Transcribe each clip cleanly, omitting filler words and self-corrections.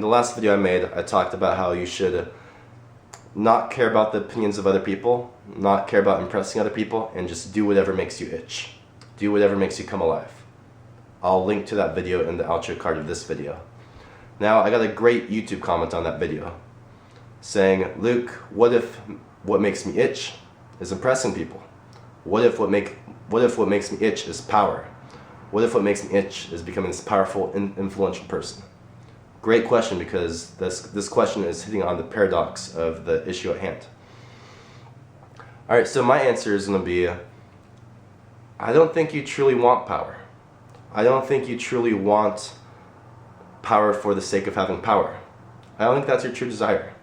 the last video I made, I talked about how you should not care about the opinions of other people, not care about impressing other people, and just do whatever makes you itch. Do whatever makes you come alive. I'll link to that video in the outro card of this video. Now, I got a great YouTube comment on that video saying, Luke, what if what makes me itch is impressing people? What if what makes me itch is power? What if what makes me itch is becoming this powerful, influential person? Great question, because this question is hitting on the paradox of the issue at hand. Alright, so my answer is going to be, I don't think you truly want power. I don't think you truly want power for the sake of having power. I don't think that's your true desire.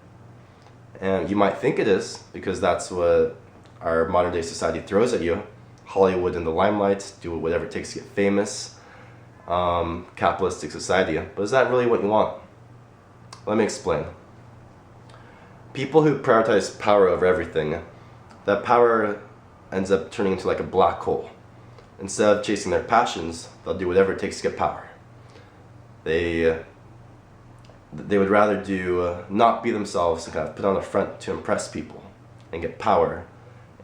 And you might think it is, because that's what our modern day society throws at you. Hollywood in the limelight, do whatever it takes to get famous, capitalistic society. But is that really what you want? Let me explain. People who prioritize power over everything, that power ends up turning into like a black hole. Instead of chasing their passions, they'll do whatever it takes to get power. They would rather not be themselves and kind of put on a front to impress people and get power.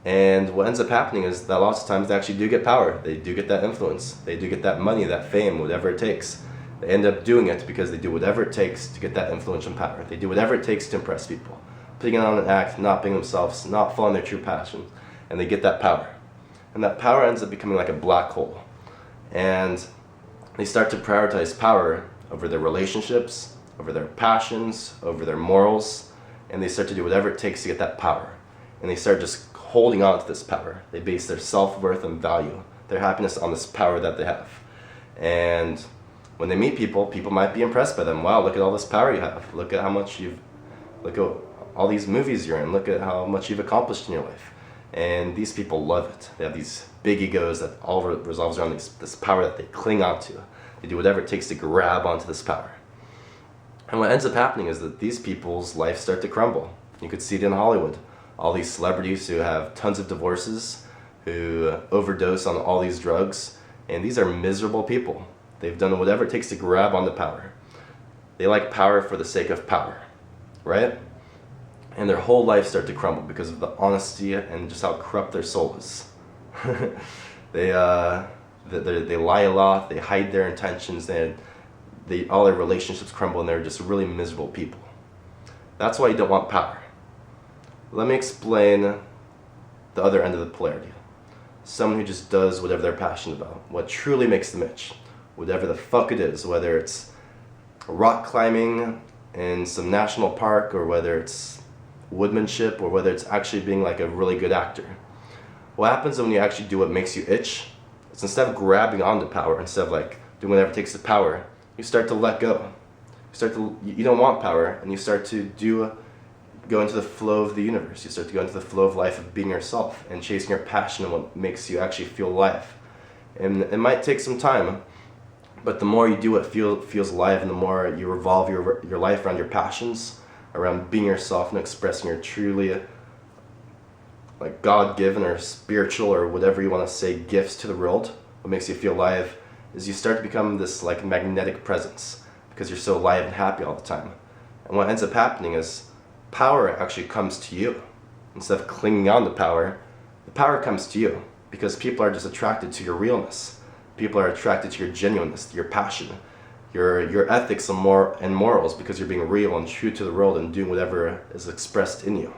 And what ends up happening is that lots of times they actually do get power. They do get that influence. They do get that money, that fame, whatever it takes. They end up doing it because they do whatever it takes to get that influence and power. They do whatever it takes to impress people. Putting on an act, not being themselves, not following their true passion. And they get that power. And that power ends up becoming like a black hole. And they start to prioritize power over their relationships, over their passions, over their morals. And they start to do whatever it takes to get that power. And they start just holding on to this power. They base their self-worth and value, their happiness on this power that they have. And when they meet people, people might be impressed by them. Wow, look at all this power you have. Look at how much look at all these movies you're in. Look at how much you've accomplished in your life. And these people love it. They have these big egos that all revolves around this power that they cling on to. They do whatever it takes to grab onto this power. And what ends up happening is that these people's lives start to crumble. You could see it in Hollywood. All these celebrities who have tons of divorces, who overdose on all these drugs, and these are miserable people. They've done whatever it takes to grab onto power. They like power for the sake of power, right? And their whole life start to crumble because of the honesty and just how corrupt their soul is. They lie a lot, they hide their intentions, all their relationships crumble, and they're just really miserable people. That's why you don't want power. Let me explain the other end of the polarity. Someone who just does whatever they're passionate about, what truly makes them itch, whatever the fuck it is, whether it's rock climbing in some national park, or whether it's woodmanship, or whether it's actually being like a really good actor. What happens when you actually do what makes you itch, is instead of grabbing onto power, instead of like doing whatever it takes to power, you start to let go. You don't want power, and you start to go into the flow of the universe. You start to go into the flow of life of being yourself and chasing your passion and what makes you actually feel alive. And it might take some time, but the more you do what feels alive, and the more you revolve your life around your passions, around being yourself and expressing your truly like God-given or spiritual or whatever you want to say gifts to the world, what makes you feel alive, is you start to become this like magnetic presence because you're so alive and happy all the time. And what ends up happening is power actually comes to you. Instead of clinging on to power, the power comes to you because people are just attracted to your realness. People are attracted to your genuineness, to your passion, your ethics and morals, because you're being real and true to the world and doing whatever is expressed in you.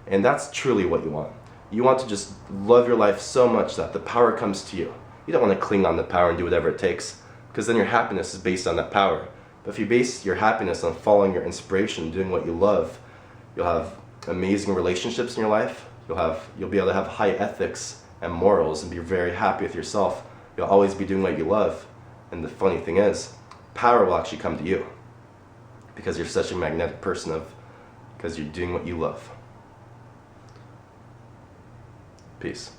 And that's truly what you want. You want to just love your life so much that the power comes to you. You don't want to cling on to power and do whatever it takes, because then your happiness is based on that power. But if you base your happiness on following your inspiration, doing what you love, you'll have amazing relationships in your life. You'll be able to have high ethics and morals and be very happy with yourself. You'll always be doing what you love. And the funny thing is, power will actually come to you because you're such a magnetic person because you're doing what you love. Peace.